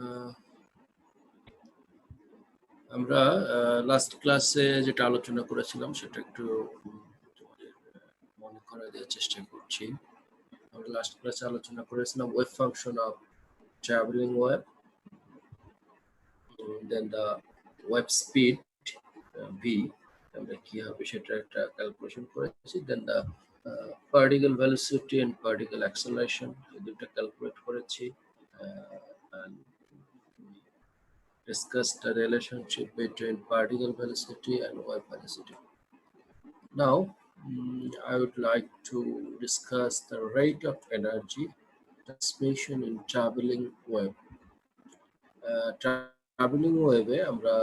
আহ, আমরা লাস্ট ক্লাসে যেটা আলোচনা করেছিলাম সেটা একটু তোমাদের মনে করায় দেওয়ার চেষ্টা করছি। আমরা লাস্ট ক্লাসে আলোচনা করেছিলাম wave function of travelling wave, then the wave speed v আমরা কি হবে সেটা একটা ক্যালকুলেশন করেছি, then the particle velocity and particle acceleration এই দুটো ক্যালকুলেট করেছি। And discuss the relationship between particle velocity and wave velocity. Now, I would like to discuss the rate of energy transmission in traveling wave. Traveling wave আমরা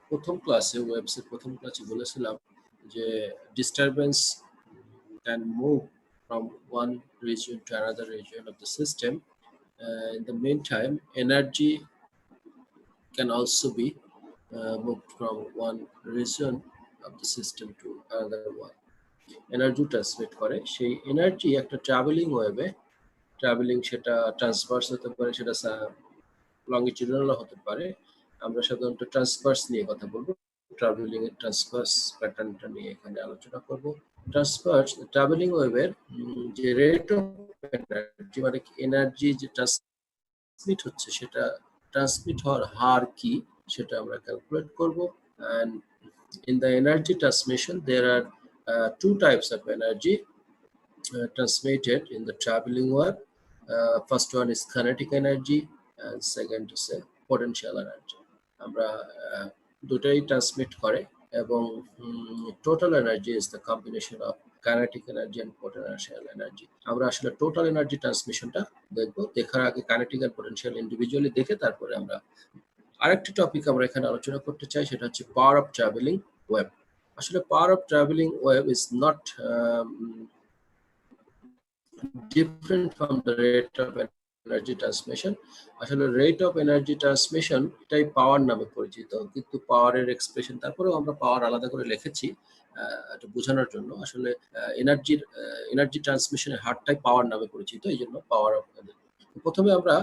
প্রথম ক্লাসে ওয়েবসের প্রথম ক্লাসে বলেছিলাম যে disturbance can move from one region to another region of the system. In the meantime, energy can also be moved from one region of the system to another one. Energy transmit করে, সেই energy একটা travelling ওয়েভে সেটা transverse হতে পারে, সেটা লঙ্গিটিউডাল হতে পারে। আমরা সাধারণত ট্রান্সভার্স নিয়ে কথা বলবো, ট্রাভেলিং এর ট্রান্সভার্স প্যাটার্নটা নিয়ে এখানে আলোচনা করব। ট্রান্সভার্স ট্রাভেলিং ওয়েভের যে রেট অফ এনার্জি মানে এনার্জি যে ট্রান্সমিট হচ্ছে সেটা ট্রান্সমিট হওয়ার হার কি সেটা আমরা ক্যালকুলেট করব। and in the energy transmission there are two types of energy transmitted in the traveling wave. First one is kinetic energy and second is potential energy. আমরা দুটাই ট্রান্সমিট করে এবং total energy is the combination of kinetic energy and potential energy. আমরা আসলে total energy ট্রান্সমিশনটা দেখবো, দেখার আগে kinetic and potential individually দেখে তারপরে আমরা আরেকটি টপিক আমরা এখানে আলোচনা করতে চাই, সেটা হচ্ছে পাওয়ার অফ ট্রাভেলিং ওয়েভ। আসলে power of travelling wave is not different from the rate of energy transmission. আসলে রেট অফ এনার্জি ট্রান্সমিশন এটাই পাওয়ার নামে পরিচিত, কিন্তু পাওয়ারের এক্সপ্রেশন তারপরেও আমরা পাওয়ার আলাদা করে লিখেছি এটা বোঝানোর জন্য। আসলে এনার্জি ট্রান্সমিশনের হারটাই পাওয়ার নামে পরিচিত, এই জন্য পাওয়ার অফ। প্রথমে আমরা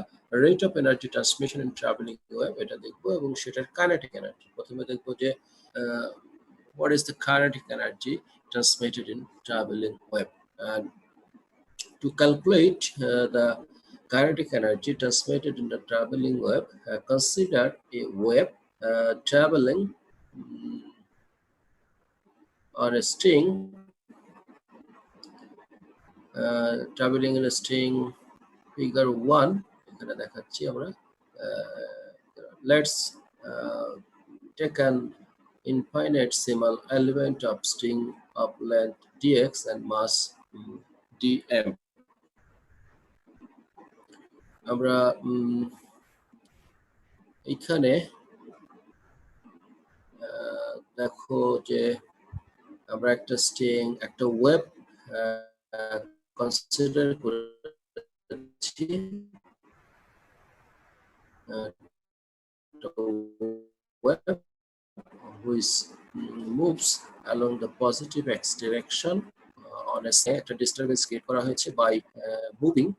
rate of energy transmission in travelling wave এটা দেখবো এবং সেটার কাইনেটিক এনার্জি প্রথমে দেখবো যে what is the kinetic energy transmitted in traveling wave. And to calculate the kinetic energy transmitted in the traveling wave, consider a wave traveling on a string, traveling in a string figure 1 এখানে দেখাচ্ছি আমরা। Let's take an infinitesimal element of string of length dx and mass dm. আমরা এখানে দেখো যে আমরা একটা string একটা ওয়েব কনসিডার করেছি, web which moves along the positive x direction on a একটা disturbance create করা হয়েছে by moving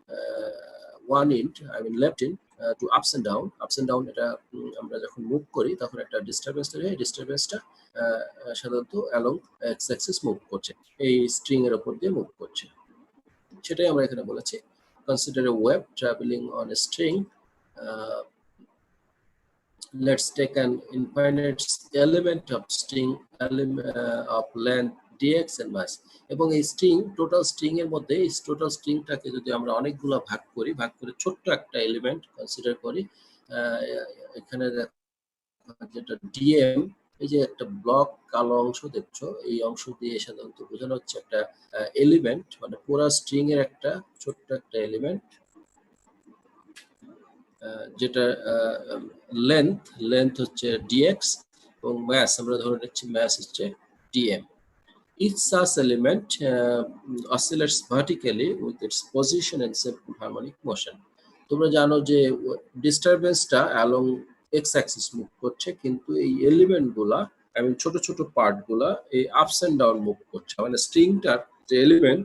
one end, I mean left end to ups and down এটা আমরা যখন মুভ করি তখন একটা ডিস্টারবেন্স তৈরি হয়। ডিস্টারবেন্সটা সাধারণত অ্যালং এক্স অ্যাক্সিস মুভ করছে, এই স্ট্রিং এর উপর দিয়ে মুভ করছে, সেটাই আমরা এখানে বলেছি। Consider A web travelling on a string, let's take an infinite element of string of length dx and mass, এবং এই স্ট্রিং টোটাল স্ট্রিং এর মধ্যে এই টোটাল স্ট্রিংটাকে যদি আমরা অনেকগুলো ভাগ করে ছোট্ট একটা এলিমেন্ট কনসিডার করি, এখানে যেটা ডিএম, এই যে একটা ব্লক কালো অংশ দেখছো, এই অংশ দিয়ে সাধারণত বোঝানো হচ্ছে একটা এলিমেন্ট, মানে পুরো স্ট্রিং এর একটা ছোট্ট একটা এলিমেন্ট যেটা লেন্থ হচ্ছে dx এবং মাস আমরা ধরে নিচ্ছি মাস হচ্ছে dm. Each such element oscillates vertically with its position and simple harmonic motion. তোমরা জানো যে ডিস্টারবেন্সটা অ্যালং এক্স অ্যাক্সিস মুভ করছে, কিন্তু এই এলিমেন্টগুলা এবং ছোট ছোট পার্টগুলা এই আপস এন্ড ডাউন মুভ করছে, মানে স্ট্রিংটার যে এলিমেন্ট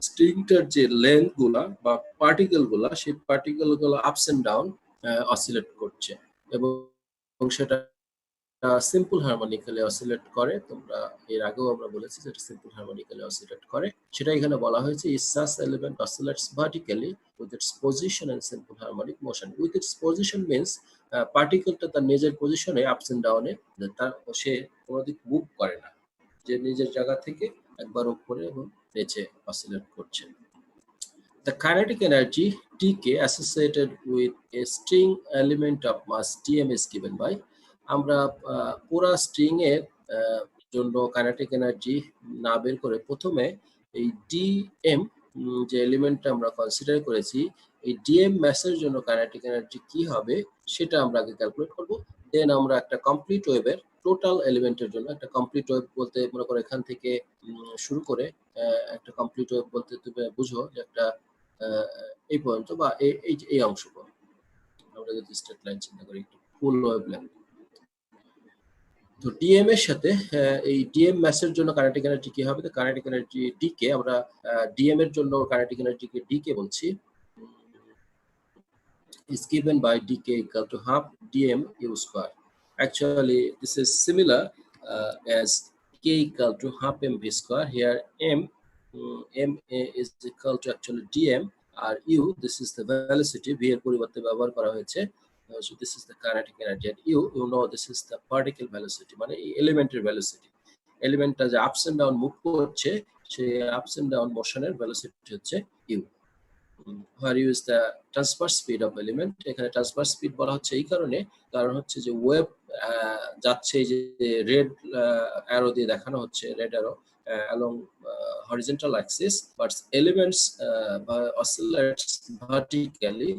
স্ট্রিংটার যে লেন্থ গুলা বা পার্টিকেল গুলা সেই পার্টিকেল গুলো আপস এন্ড ডাউন অসিলেট করছে এবং সেটা সিম্পল হারমোনিক্যালি অসিলেট করে। তোমরা এর আগেও আমরা বলেছি যে এটা সিম্পল হারমোনিক্যালি অসিলেট করে। সেটা এখানে বলা হয়েছে is such element oscillates vertically with its position and simple harmonic motion. With its position means পার্টিকেলটা তার নিজের পজিশনে আপস এন্ড ডাউনে তার সে কোনো দিক মুভ করে না, যে নিজের জায়গা থেকে একবার উপরে এবং নিচে অসিলেট করছে। The kinetic energy Tk associated with a string element of mass Tm is given by আমরা পুরা স্ট্রিং এর জন্য কাইনেটিক এনার্জি না বের করে প্রথমে এই ডিএম যে এলিমেন্টটা আমরা কনসিডার করেছি, এই ডিএম ম্যাসের জন্য কাইনেটিক এনার্জি কি হবে সেটা আমরা আগে ক্যালকুলেট করব। দেন আমরা একটা কমপ্লিট ওয়েভের টোটাল এলিমেন্টের জন্য, একটা কমপ্লিট ওয়েভ বলতে মনে করো এখান থেকে শুরু করে একটা কমপ্লিট ওয়েভ বলতে তুমি বুঝো যে একটা এই পর্যন্ত বা এই অংশ পর্যন্ত আমরা যদি স্ট্রেট লাইন চিন্তা করি একটু ফুল ওয়েভ লেন্থ। তো ডিএম এর সাথে এই ডিএম ম্যাসের জন্য কাইনেটিক এনার্জি কি হবে? তো কাইনেটিক এনার্জি ডি কে আমরা ডিএম এর জন্য কাইনেটিক এনার্জিকে ডি কে বলছি, is given by dk equal to half dm u square. Actually, this is similar as k equal to half mv square. Here m is equal to actually dm, R u, this is the velocity, v এর পরিবর্তে ব্যবহার করা হয়েছে। So this is the kinetic energy, and you know this is the particle velocity, মানে এই এলিমেন্টের velocity. এলিমেন্টটা যে ups and down move করছে সেই আপস এন্ড ডাউন মোশনের ভেলোসিটি হচ্ছে u। where u is the transverse speed of element। এখানে transverse speed বলা হচ্ছে এই কারণে, কারণ হচ্ছে যে ওয়েভ যাচ্ছে যে রেড অ্যারো দিয়ে দেখানো হচ্ছে, red arrow along horizontal axis, but elements oscillates vertically।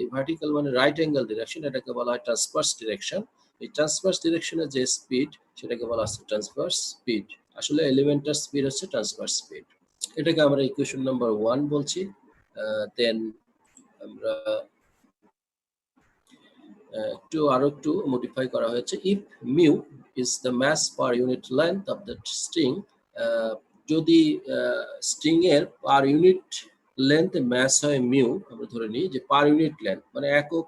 এই ভার্টিক্যাল মানে রাইট অ্যাঙ্গেল ডিরেকশন, এটাকে বলা হয় ট্রান্সভার্স ডিরেকশন। এই ট্রান্সভার্স ডিরেকশনের যে স্পিড সেটাকে বলা হচ্ছে ট্রান্সভার্স স্পিড। আসলে এলিমেন্টার স্পিড হচ্ছে ট্রান্সভার্স স্পিড। এটাকে আমরা ইকুয়েশন নাম্বার 1 বলছি। দেন আমরা আরো একটু মডিফাই করা হয়েছে। If mu is the mass per unit length of the string, যদি স্ট্রিং এর পার ইউনিট লেন্থ ম্যাস হয় মিউ, আমরা ধরে নিই যে পার ইউনিট লেন্থ মানে একক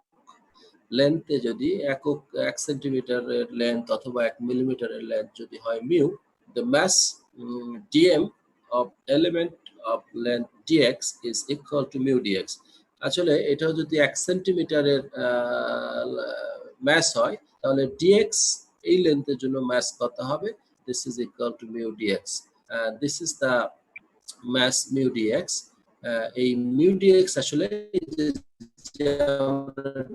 লেন্থে যদি একক 1 সেন্টিমিটারের লেন্থ অথবা 1 মিলিমিটারের লেন্থ যদি হয় mu, the mass dm of element of length dx is equal to mu dx. আসলে এটাও যদি 1 সেন্টিমিটারের ম্যাস হয় তাহলে ডিএক্স এই লেন্থের জন্য ম্যাস কত হবে? This is equal to mu dx. This is the mass mu dx. এই মিউ ডিএক্স আসলে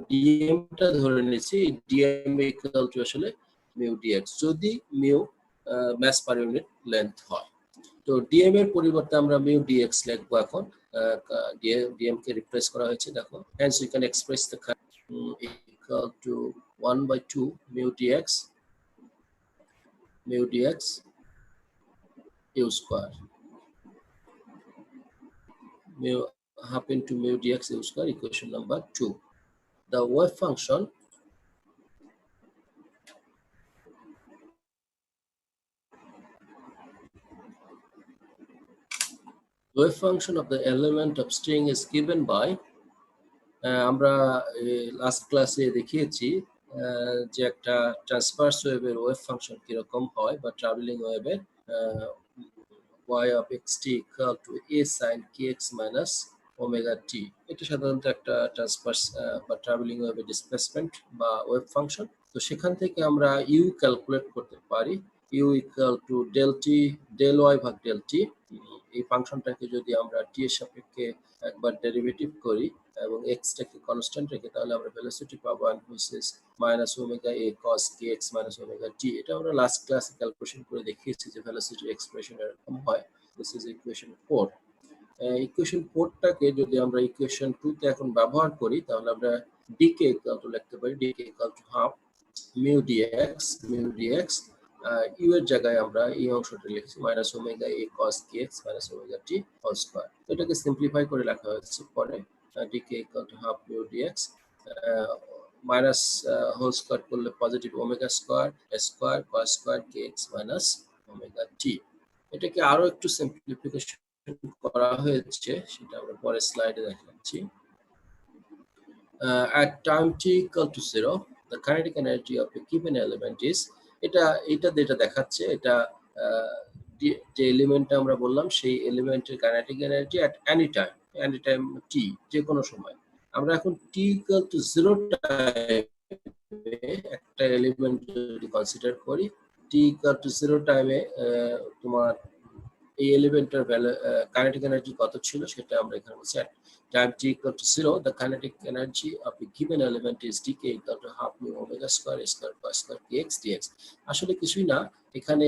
ডিএমটা ধরে নিয়েছি, ডিএম ইকুয়াল টু আসলে মিউ ডিএক্স যদি mu mass per unit length হয়। তো ডিএম এর পরিবর্তে আমরা মিউ ডিএক্স লিখবো এখন। ডিএম কে রিপ্লেস করা হয়েছে, দেখো। hence we can express the equal to 1/2 mu dx u square, mu half into mu dx u square, equation number 2. The wave function of the element of string is given by আমরা last ক্লাসে দেখিয়েছি যে একটা transverse ওয়েভের wave function কিরকম হয়, বা travelling ওয়েভের y of xt equal to a sin kx minus omega t। এটা সাধারণত একটা ট্রান্সভার্স বা ট্রাভেলিং ওয়েভের ডিসপ্লেসমেন্ট বা ওয়েভ ফাংশন। তো সেখান থেকে আমরা ইউ ক্যালকুলেট করতে পারি, u equal to del t del y ভাগ ডেল টি। এই ফাংশনটাকে যদি আমরা টি এর সাপেক্ষে একবার ডেরিভেটিভ করি এবং এক্সটাকে কনস্ট্যান্ট রেখে, তাহলে আমরা ভেলোসিটি পাবো minus omega A cos k x minus omega টি। এটা আমরা লাস্ট ক্লাসে ক্যালকুলেশন করে দেখিয়েছি যে ভেলোসিটির এক্সপ্রেশন এরকম হয়। This is equation 4। ইকুয়েশন 4টাকে যদি আমরা ইকুয়েশন 2 তে এখন ব্যবহার করি তাহলে আমরা ডিকে ইকুয়াল টু লিখতে পারি dK equal to half mu dx. U এর জায়গায় আমরা এই অংশটা লিখছি minus omega A cos k x minus omega t whole square. তো এটাকে সিম্পলিফাই করে লেখা হয়েছে পরে dK equal to half mu dx, minus whole square করলে positive omega square cos square k x minus omega t. এটাকে আরো একটু সিম্পলিফিকেশন করা হয়েছে, সেটা আমরা পরের স্লাইডে দেখাচ্ছি। at time t equal to 0 the kinetic energy of a given element is এটা যেটা দেখাচ্ছে এটা যে এলিমেন্টটা আমরা বললাম সেই এলিমেন্টের kinetic energy at any time t যে কোনো সময় আমরা এখন টি ইকুয়াল টু 0 টাইমে একটা এলিমেন্ট যদি কনসিডার করি টি ইকুয়াল টু 0 টাইমে তোমার এই এলিমেন্টের ভ্যালু কাইনেটিক এনার্জি কত ছিল সেটা আমরা এখানে বলছি at time t equal to 0 the kinetic energy of a given element is dk equal to half mu omega square square cos square kx dx আসলে কিছুই না এখানে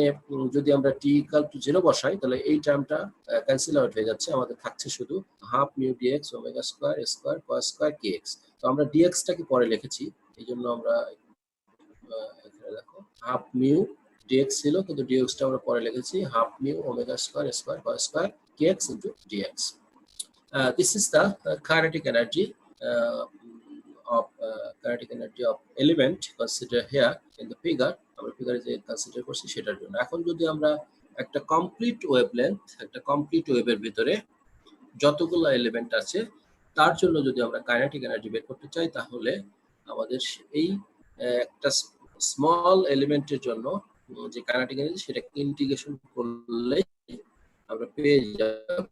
যদি আমরা t equal to 0 বসাই তাহলে এই টার্মটা ক্যান্সেল আউট হয়ে যাচ্ছে আমাদের থাকছে শুধু half mu dx omega square square cos square kx তো আমরা dx টাকে পরে লিখেছি এইজন্য আমরা এখানে দেখো half mu dx ছিল কিন্তু dx টা আমরা পরে লিখেছি half mu omega square square cos square kx into dx. This is the kinetic energy of element considered here in the figure. আমরা ফিগারে যে কনসিডার করছি সেটার জন্য এখন যদি আমরা একটা কমপ্লিট ওয়েভের ভিতরে যতগুলো এলিমেন্ট আছে তার জন্য যদি আমরা কাইনেটিক এনার্জি বের করতে চাই তাহলে আমাদের এই একটা স্মল এলিমেন্টের জন্য যে কাইনেটিক এনার্জি সেটা ইন্টিগ্রেশন করলে আমরা পেয়ে যাব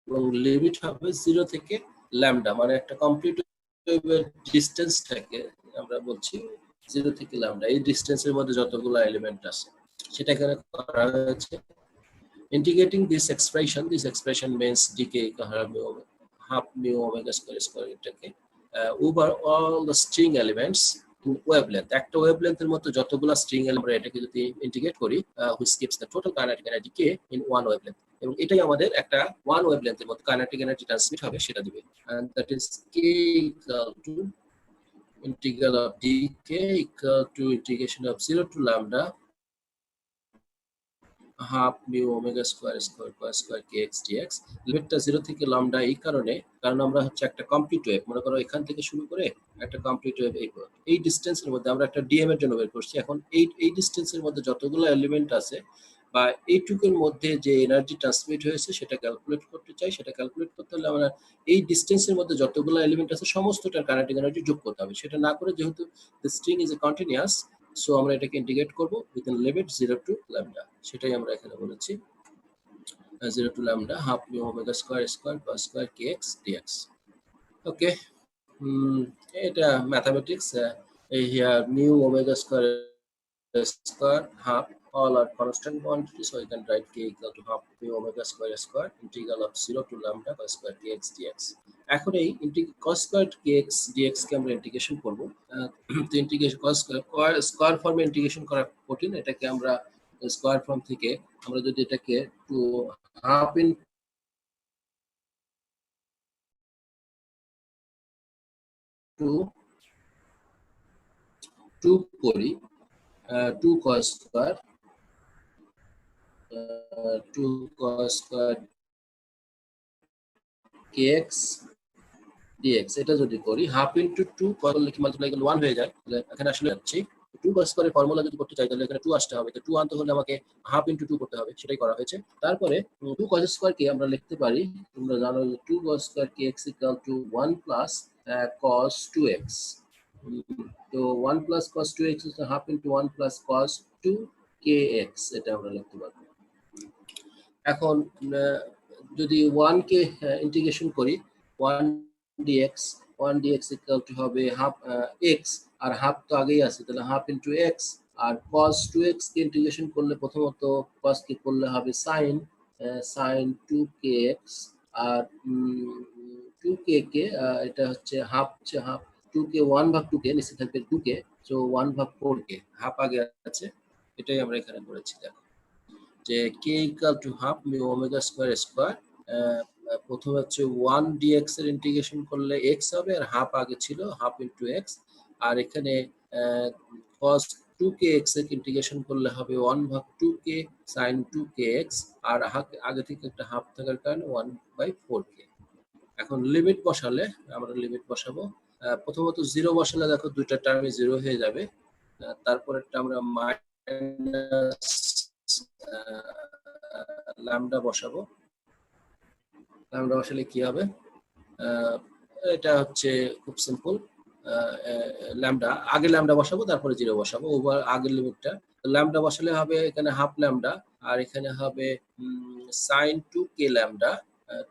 এবং লিমিট হবে 0 থেকে ল্যামডা মানে একটা কমপ্লিট ওয়েভের ডিসটেন্সটাকে আমরা বলছি 0 থেকে ল্যামডা এই ডিসটেন্সের মধ্যে যতগুলো এলিমেন্ট আছে সেটা এখানে করা হয়েছে integrating this expression means dk half mu omega square এটাকে over all the string elements in wavelength একটা ওয়েভলেন্থের মধ্যে যতগুলো স্ট্রিং এলিমেন্ট এটাকে যদি ইন্টিগ্রেট করি which gives the total kinetic energy k in one wavelength এবং এটাই আমাদের একটা ওয়ান ওয়েভলেন্থের মধ্যে কাইনেটিক এনার্জি ট্রান্সমিট হবে সেটা দিবে and that is k equal to integral of dk equal to integration of 0 to lambda half mu omega square cos square kx dx লিমিটটা 0 থেকে lambda এই কারণ আমরা হচ্ছে একটা কমপ্লিট ওয়েভ মনে করো এখান থেকে শুরু করে একটা কমপ্লিট ওয়েভ এই ডিসটেন্সের মধ্যে আমরা একটা ডিএম এর জন্য বের করছি এখন এই ডিসটেন্সের মধ্যে যতগুলো এলিমেন্ট আছে বা এইটুকুর মধ্যে যে এনার্জি ট্রান্সমিট হয়েছে সেটা ক্যালকুলেট করতে চাই সেটা ক্যালকুলেট করতে হলে আমরা এই ডিসটেন্সের মধ্যে যতগুলো এলিমেন্ট আছে সমস্তটার কাইনেটিক এনার্জি যোগ করতে হবে সেটা না করে যেহেতু the string is a continuous so আমরা এটাকে ইন্টিগ্রেট করব উইথিন লিমিট 0 টু ল্যামডা সেটাই আমরা এখানে বলেছি 0 to lambda half mu omega square cos square kx dx okay এটা mathematics here mu omega square half all are constant quantities so you can write k equal to half mu omega square integral of 0 to lambda cos square kx dx এখন এই cos square kx dx কে আমরা integration করব তো integration cos square ফর্মে integration করা কঠিন এটাকে আমরা স্কয়ার ফর্ম থেকে আমরা যদি এটাকে টু হাফ ইন টু 2 করি 2 cos square 2 cos square kx dx এটা যদি করি হাফ ইনটু 2 করলে কি মাল্টিপ্লাই করলে 1 হয়ে যায় তাহলে এখানে আসলে যাচ্ছে 2 cos স্কয়ারের ফর্মুলা যদি করতে চাই তাহলে এখানে 2 আসতে হবে তো 2 আনতে হলে আমাকে হাফ ইনটু 2 করতে হবে সেটাই করা হয়েছে তারপরে 2 cos স্কয়ার কে আমরা লিখতে পারি তোমরা জানো যে 2 cos square kx = 1 plus cos 2x তো 1 plus cos 2x is half into 1 plus cos 2 kx এটা আমরা লিখতে পারবো এখন যদি 1 কে ইন্টিগ্রেশন করি 1 dx equal to হবে half x আর হাফ তো আগেই আছে তাহলে হাফ ইনটু x আর cos 2x কে ইন্টিগ্রেশন করলে প্রথমত cos কে করলে হবে sin 2kx আর 2k কে এটা হচ্ছে হাফ 2k 1 ভাগ 2k নিচে থাকবে 2k সো 1 ভাগ 4k হাফ আগে আছে এটাই আমরা এখানে করেছি দেখো যে k equal to half mu omega square প্রথমে হচ্ছে 1 dx এর ইন্টিগ্রেশন করলে x হবে আর হাফ আগে ছিল হাফ ইনটু x আর এখানে cos 2kx এর ইন্টিগ্রেশন করলে হবে 1 ভাগ 2k sin 2kx আর আগে থেকে একটা হাফ থাকার কারণে 1/4k এখন লিমিট বসালে আমরা লিমিট বসাবো প্রথমত 0 বসালে দেখো দুইটা টার্মে 0 হয়ে যাবে তারপরেরটা আমরা মাইনাস ল্যামডা বসাবো। ল্যামডা বসালে কি হবে? এটা হচ্ছে খুব সিম্পল। ল্যামডা আগে ল্যামডা বসাবো, তারপরে 0 বসাবো, ওভার আগের লিমিটটা। ল্যামডা বসালে হবে এখানে হাফ ল্যামডা, আর এখানে হবে sin 2k lambda,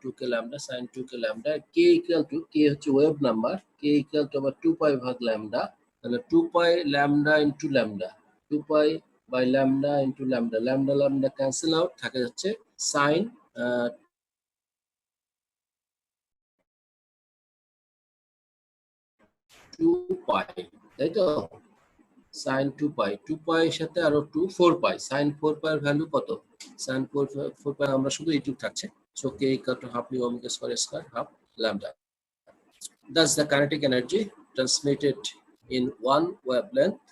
2k lambda sin 2k lambda, k equal to, k হচ্ছে wave number, k equal to আবার 2 পাই ভাগ ল্যামডা, তাহলে 2 pi lambda into lambda, 2 pi by lambda into lambda, lambda lambda cancel out, থাকে হচ্ছে sin 2 পাই, তাই তো? sin 2 পাই, 2 পাই এর সাথে আরো 2, 4 পাই, sin 4 পাই এর ভ্যালু কত? sin 4 পাই আমরা শুধু এইটুকু থাকছে, so k equal to half mu omega square half lambda. Thus the kinetic energy transmitted in one wavelength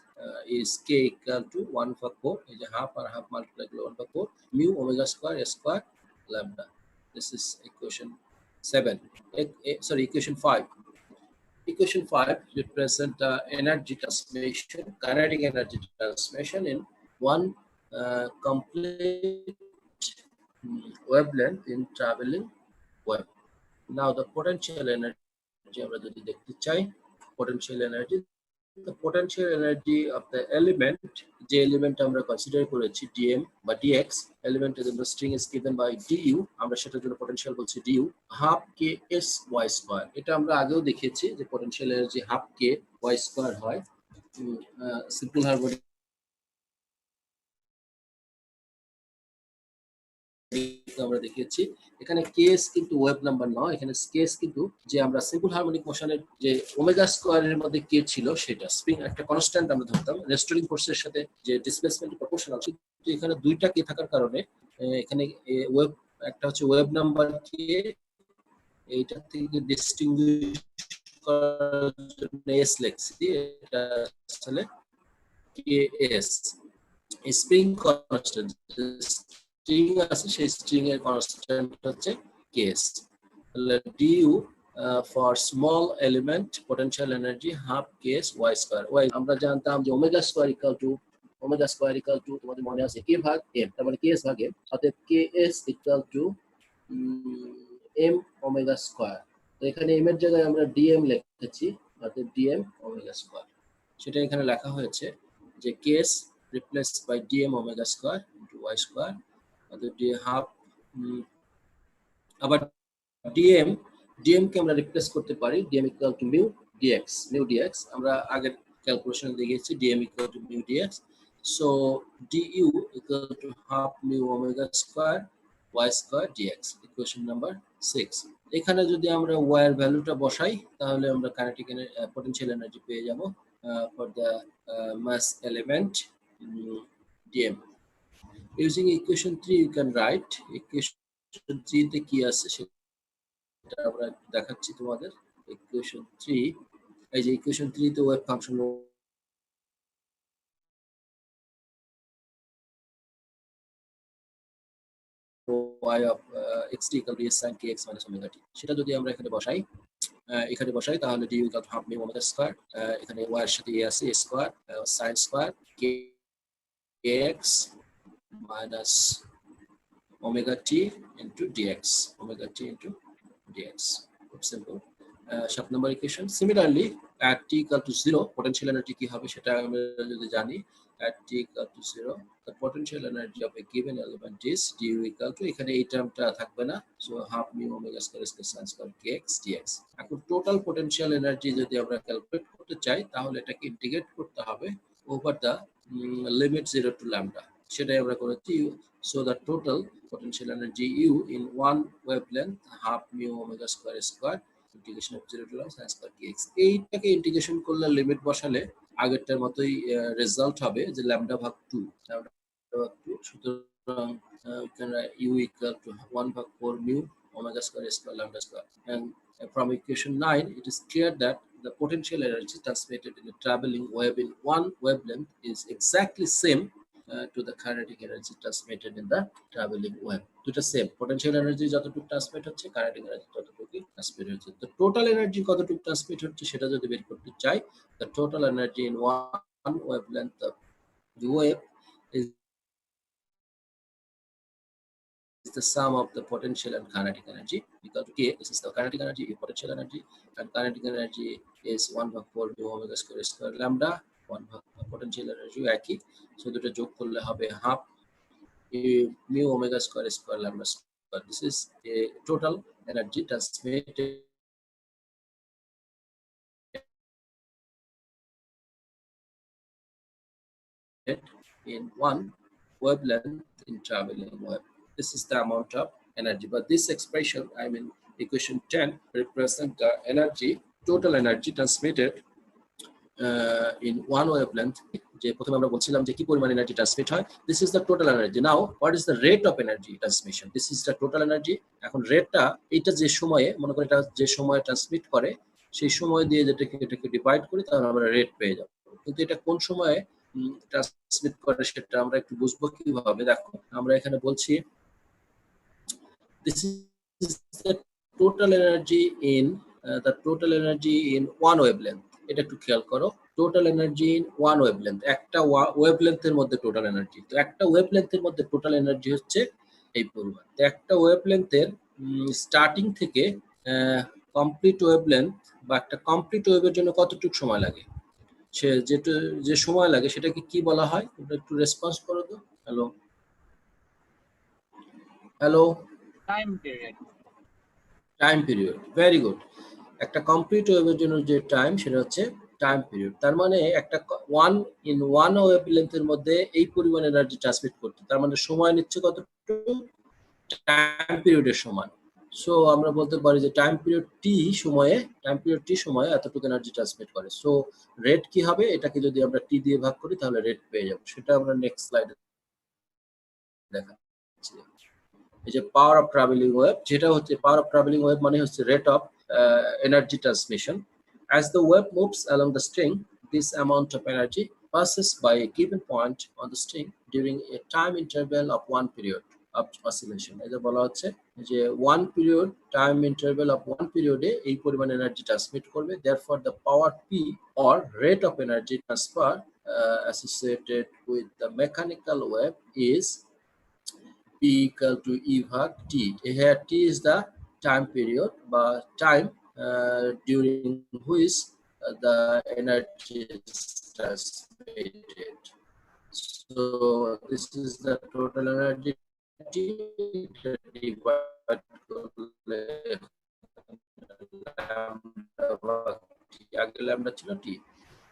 is k equal to 1 by 4, is a half or half multiplied by 1 by 4 mu omega square lambda. This is equation 7. Sorry, equation 5. Equation 5 represents the energy transmission, kinetic energy transmission in one complete wavelength in traveling wave. Now the potential energy আমরা যদি দেখতে চাই, potential energy, the potential energy of the element, যে element আমরা consider করেছি dm বা dx, element এর জন্য string is given by du, আমরা সেটার জন্য পোটেনশিয়াল বলছি du, half k s y square। এটা আমরা আগেও দেখিয়েছি যে potential energy half k y square হয়। সিম্পল হারমোনিক আমরা দেখিয়েছি। এখানে কেস কিন্তু ওয়েভ নাম্বার নয়, এখানে কেস কিন্তু যে আমরা সিম্পল হারমোনিক মোশনের যে ওমেগা স্কয়ারের মধ্যে কে ছিল সেটা স্প্রিং একটা কনস্ট্যান্ট আমরা ধরতাম, রেস্টোরিং ফোর্সের সাথে যে ডিসপ্লেসমেন্ট প্রপোর্শনাল, কিন্তু এখানে দুইটা কে থাকার কারণে এখানে ওয়েভ, একটা হচ্ছে ওয়েভ নাম্বার কে, এইটা থেকে ডিস্টিংগুইশ করার জন্য এস লিখছি, এটা আসলে k s spring constant, string আছে সেই স্ট্রিং এর কনস্ট্যান্ট হচ্ছে কেস। তাহলে du for small element potential energy half ks y square. Y আমরা জানতাম যে ওমেগা স্কয়ার ইকুয়াল টু তোমাদের মনে আছে কে ভাগ এম, তার মানে কেএস ভাগ এম, অতএব ks equal to m omega square. তো এখানে এম এর জায়গায় আমরা ডিএম লিখেছি, অতএব ডিএম ওমেগা স্কয়ার। সেটা এখানে লেখা হয়েছে যে KS replaced by dm omega square into y square, অর্থাৎ হাফ, আবার dm কে আমরা রিপ্লেস করতে পারি dm equal to mu dx, আমরা আগের ক্যালকুলেশন দেখিয়েছি dm equal to mu dx, so du equal to half mu omega square y square dx, equation number 6। এখানে যদি আমরা y এর ভ্যালুটা বসাই তাহলে আমরা কাইনেটিক পোটেনশিয়াল এনার্জি পেয়ে যাব for the mass element dm. Using equation 3 you can write equation 3 তে কি আছে সেটা আমরা দেখাচ্ছি তোমাদের। ইকুয়েশন 3, এই যে ইকুয়েশন 3 তে wave function y of xt equal to s sin kx minus omega t, সেটা যদি আমরা এখানে বসাই তাহলে du equal to half mu omega square, এখানে y এর সাথে a আছে a square sin square kx minus omega t into dx, omega t into dx. Simple. 7 number equation. Similarly, at t equal to 0, potential energy কি হবে সেটা আমরা যদি জানি, at t equal to 0, the potential energy of a given element is du equal to, এখানে এই টার্মটা থাকবে না, so half mu omega square sin square kx dx। এখন টোটাল পোটেনশিয়াল এনার্জি যদি আমরা ক্যালকুলেট করতে চাই তাহলে এটাকে ইন্টিগ্রেট করতে হবে over the limit 0 to lambda, সেটাই আমরা করেছি। So the total potential energy U in one wavelength half mu omega square integration of 0 to lambda sin square kx, এইটাকে ইন্টিগ্রেশন করলে লিমিট বসালে আগেরটার মতোই রেজাল্ট হবে যে ল্যামডা ভাগ 2, সুতরাং U equal to 1 ভাগ 4 mu omega square lambda square, and from equation 9 it is clear that the potential energy transmitted in a traveling wave in one wavelength is exactly same to the kinetic energy transmitted in the traveling wave. দুটো same, potential energy যতটুকু transmit হচ্ছে kinetic energy ততটুকু transmit হচ্ছে। তো total energy কতটুকু transmit হচ্ছে সেটা যদি বের করতে চাই, the total energy in one wavelength of the wave is the sum of the potential and kinetic energy equal to K. This is the kinetic energy, potential energy, and kinetic energy is 1/4 mu omega square lambda, 1/4 potential energy একই, so দুটো যোগ করলে হবে half mu omega square lambda square. This is a total energy transmitted in one wavelength in traveling wave. This is the amount of energy, but this expression, I mean equation 10, represents the energy, total energy transmitted in one wavelength. যে প্রথমে আমরা বলছিলাম যে কি পরিমাণ energy transmit হয়, this is the total energy. Now what is the rate of energy transmission? This is the total energy. এখন রেটটা এটা যে সময়ে, মনে করি এটা যে সময়ে ট্রান্সমিট করে সেই সময় দিয়ে এটাকে ডিভাইড করি তাহলে আমরা রেট পেয়ে যাব। কিন্তু এটা কোন সময়ে ট্রান্সমিট করে সেটা আমরা একটু বুঝবো কিভাবে। দেখো আমরা এখানে বলছি this is the total energy in one wavelength. এটা একটু খেয়াল করো, total energy in one wavelength, একটা ওয়েভলেন্থের মধ্যে টোটাল এনার্জি। তো একটা ওয়েভলেন্থের মধ্যে টোটাল এনার্জি হচ্ছে এই পরিমাণ। তো একটা ওয়েভলেন্থের স্টার্টিং থেকে কমপ্লিট ওয়েভলেন্থ বা একটা কমপ্লিট ওয়েভের জন্য কতটুকু সময় লাগে, সে যে সময় লাগে সেটাকে কি বলা হয়? তোমরা একটু রেসপন্স করো তো। Hello hello, time period. Time period, very good. একটা কমপ্লিট ওয়েভের জন্য যে টাইম সেটা হচ্ছে টাইম পিরিয়ড। তার মানে একটা ওয়ান ওয়েভলেন্থের মধ্যে এই পরিমাণ এনার্জি ট্রান্সমিট করতে, তার মানে সময় নিচ্ছে কতটুকু? টাইম পিরিয়ডের সমান। সো আমরা বলতে পারি যে টাইম পিরিয়ড টি সময়ে এতটুকু এনার্জি ট্রান্সমিট করে। সো রেট কি হবে? এটাকে যদি আমরা টি দিয়ে ভাগ করি তাহলে রেট পেয়ে যাব। সেটা আমরা নেক্সট স্লাইডে দেখাচ্ছি। এই যে পাওয়ার অফ ট্রাভেলিং ওয়েভ, যেটা হচ্ছে পাওয়ার অফ ট্রাভেলিং ওয়েভ মানে হচ্ছে rate of energy transmission. As the wave moves along the string, this amount of energy passes by a given point on the string during a time interval of one period of oscillation. এটা বলা হচ্ছে যে one period time interval of one period এ এই পরিমাণ energy transmit করবে। Therefore the power P or rate of energy transfer associated with the mechanical wave is P equal to E ভাগ T. Here T is the time period বা time during which the energy is transmitted. So this is the total energy divided আগে lambda ছিল T,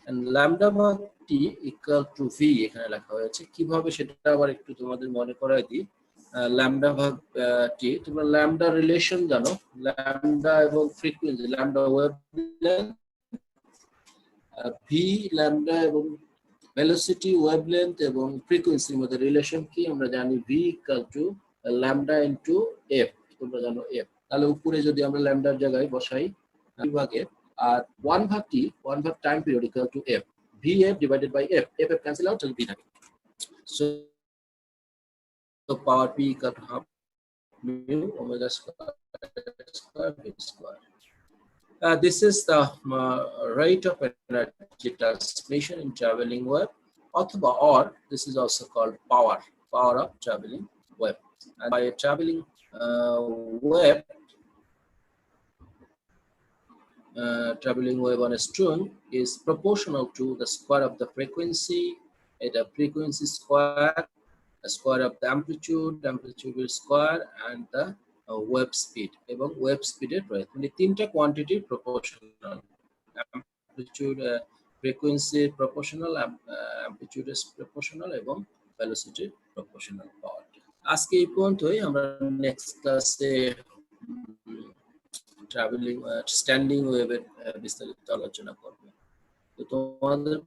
and lambda ভাগ T equal to V এখানে লেখা হয়েছে। কিভাবে সেটা আবার একটু তোমাদের মনে করাই দিই। ল্যামডা ভাগ টি, তোমরা ল্যামডা রিলেশন জানো, ল্যামডা এবং frequency, lambda wavelength, V lambda এবং ভেলোসিটি, ওয়েভলেন্থ এবং ফ্রিকোয়েন্সির মধ্যে রিলেশন কি আমরা জানি, V equal to lambda into F. তোমরা জানো এফ, তাহলে উপরে যদি আমরা ল্যামডার জায়গায় বসাই বিভাগে, আর ওয়ান ভাগ time period equal to f, v f divided by f, f cancel out, তাহলে ভি থাকে। So power P equal to half mu omega square V square. This is the rate of energy transmission in traveling wave, or this is also called power of traveling wave. And by a traveling wave on a string is proportional to the square of the frequency, the frequency square, the square of the amplitude square, and the wave speed. এবং wave speed এর রয়েছে মানে তিনটা quantity proportional, amplitude frequency proportional, amplitude is proportional এবং velocity proportional পাওয়ার। আজকে এই পর্যন্তই, আমরা নেক্সট ক্লাসে ট্রাভেলিং স্ট্যান্ডিং ওয়েভের বিস্তারিত আলোচনা করব। তো তোমাদের